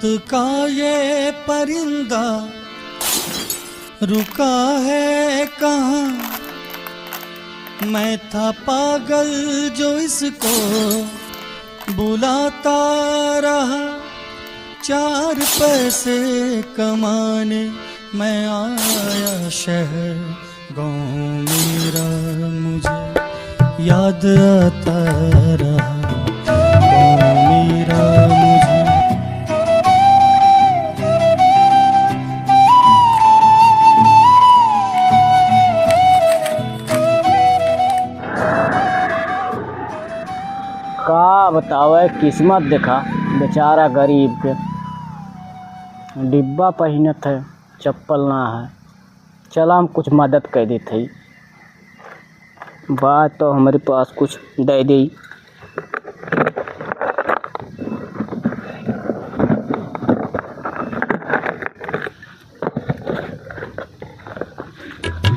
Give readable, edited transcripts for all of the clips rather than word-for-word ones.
मौत का ये परिंदा रुका है कहाँ। मैं था पागल जो इसको बुलाता रहा, 4 पैसे कमाने मैं आया शहर। गाँव मेरा मुझे याद आता रहा, गाँव मेरा मुझे। का बतावे किस्मत देखा बेचारा गरीब के, डिब्बा पहनत है चप्पल ना है। चला हम कुछ मदद कर देते, बात तो हमारे पास कुछ दे दी।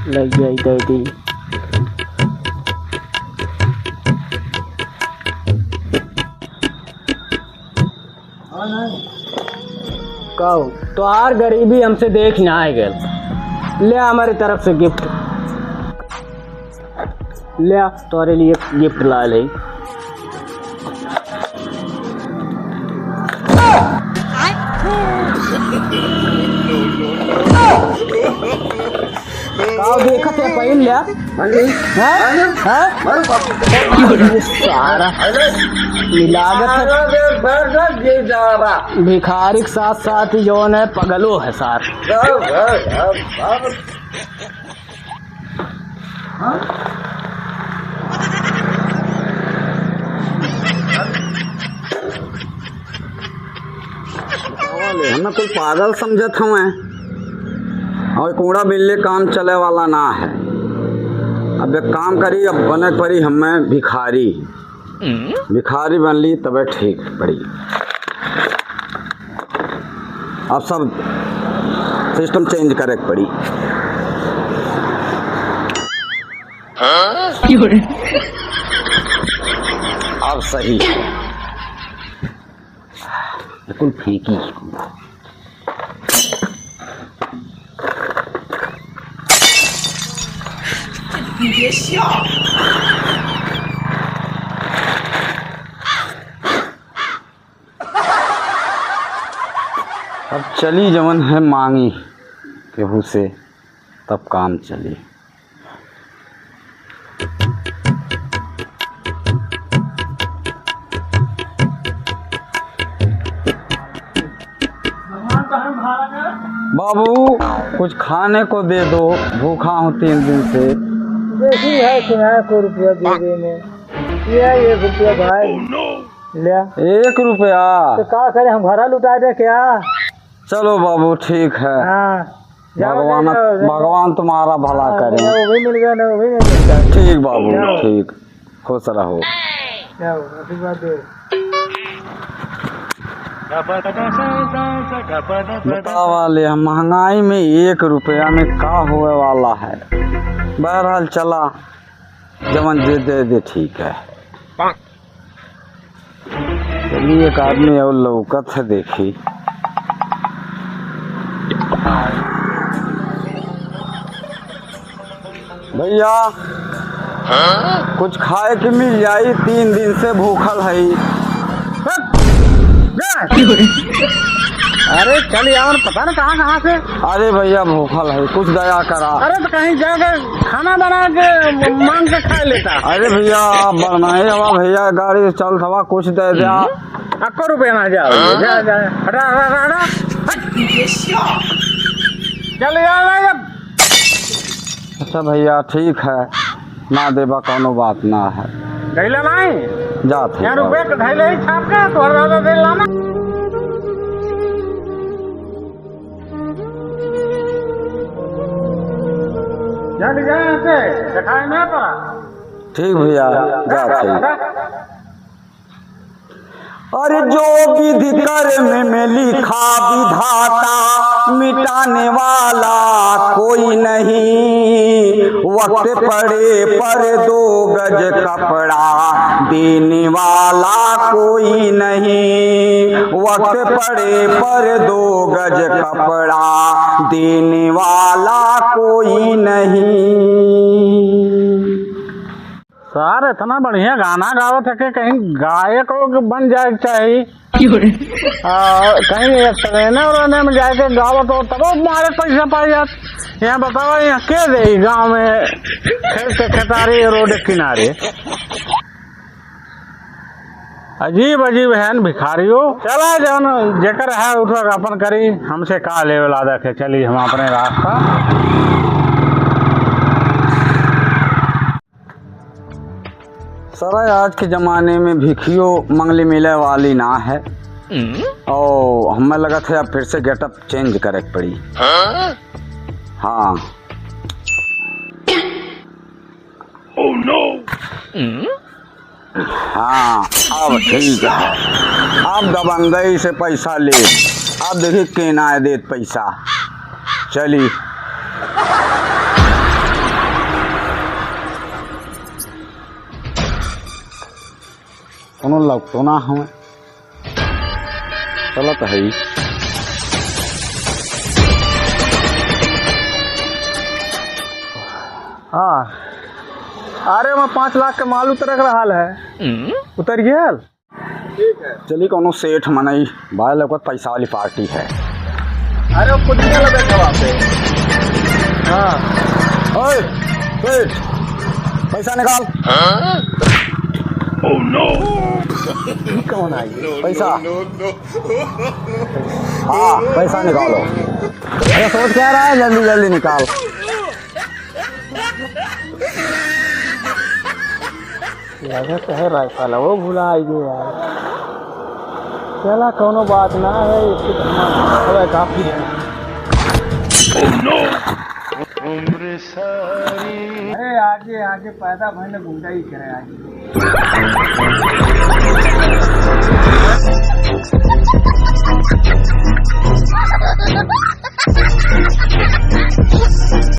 लग गई दे दी। कहो तो यार गरीबी हमसे देख ना आए गए, ले हमारी तरफ से गिफ्ट ले, तुम्हारे लिए गिफ्ट ला ले। काव देखत है पहिन लिया सारा मिलागत है। भिखारी के साथ साथ ही जौन है पगलो है सार। हमें कोई पागल समझत हूँ और कूड़ा बिल्ले काम चले वाला ना है। अब एक काम करी, अब बने पड़ी हमें भिखारी। भिखारी बन ली तबे ठीक पड़ी। अब सब सिस्टम चेंज करे पड़ी। अब सही बिल्कुल फेंकी। अब चली जवन है मांगी केहू से, तब काम चली। बाबू कुछ खाने को दे दो, भूखा हूँ 3 दिन से। देखी है किनारे को रुपया दे देने, ये 1 रुपया भाई ले। 1 रुपया तो क्या करें, हम घरा लुटा दे क्या? चलो बाबू ठीक है। भगवान तुम्हारा भला करे। वो भी मिल गया ना, वो भी नहीं मिलता। ठीक बाबू ठीक, खुश रहो। बता वाले महंगाई में 1 रुपया में का होए वाला है। बहरहाल चला जवन दे दे ठीक है। चलिए एक आदमी और लौकत है, देखी। भैया कुछ खाए के मिल जाई, 3 दिन से भूखल है। अरे चल यार, पता ना कहाँ से। अरे भैया भूखल है, कुछ दया करा। अरे तो कहीं जाकर खाना बना के मांग के खा लेता। अरे भैया बनाए हवा, भैया गाड़ी चल हवा, कुछ दे दिया। 1 रुपया ना जाओ, जा हटा हटा चल यार। अच्छा भैया ठीक है, ना देबा कोनो बात ना है। ढैला नहीं जाते यार, रुपये तो ढैले ही छाप के थोड़ा ज़्यादा दे लाना। जल्दी जाए दिखाई ना पड़ा। ठीक भैया जाते। अरे जो विधि कर्म में लिखा विधाता, मिटाने वाला कोई नहीं। वक्त पड़े पर 2 गज कपड़ा, देने वाला कोई नहीं। वक्त पड़े पर 2 गज कपड़ा, देने वाला कोई नहीं। सर इतना बढ़िया गाना गावत है कि कहीं गायक बन जाए चाहिए। कहीं ट्रेनर रहने में जाके गावत हो तब मारे पैसा पाई जात। यहाँ बताओ यहाँ के दे गाँव में खेत खेतारी रोड किनारे अजीब अजीब है भिखारियों। चला जौन जेकर है उठक अपन करी, हमसे का लेवल आदा के चली हम अपने रास्ता। सर आज के ज़माने में भिखियो मंगली मिले वाली ना है, और हमें लगा था अब फिर से गेटअप चेंज करे पड़ी। हाँ Oh no! हाँ अब ठीक है। अब दबंगई से पैसा ले, अब देखिए केना है देत पैसा। चली कोनो लगतो ना हमें, चलत है। हाँ अरे मैं 5 लाख के माल उतर रहा है। उतर गया। चली कोनो सेठ मनई भाई लोग पैसा वाली पार्टी है। अरे वो खुद क्या लगे वहाँ पे। हाँ ओए सेठ पैसा निकाल। Oh no! कौन आई? पैसा हाँ पैसा निकालो। अरे सोच क्या रहा है, जल्दी जल्दी निकाल। लगत है राइफल वो भुला आई गई यार। चला कोनो बात ना है, इसकी तो काफी है। Oh no! अरे आगे आगे पैदा भरने गुंडा ही करे आगे।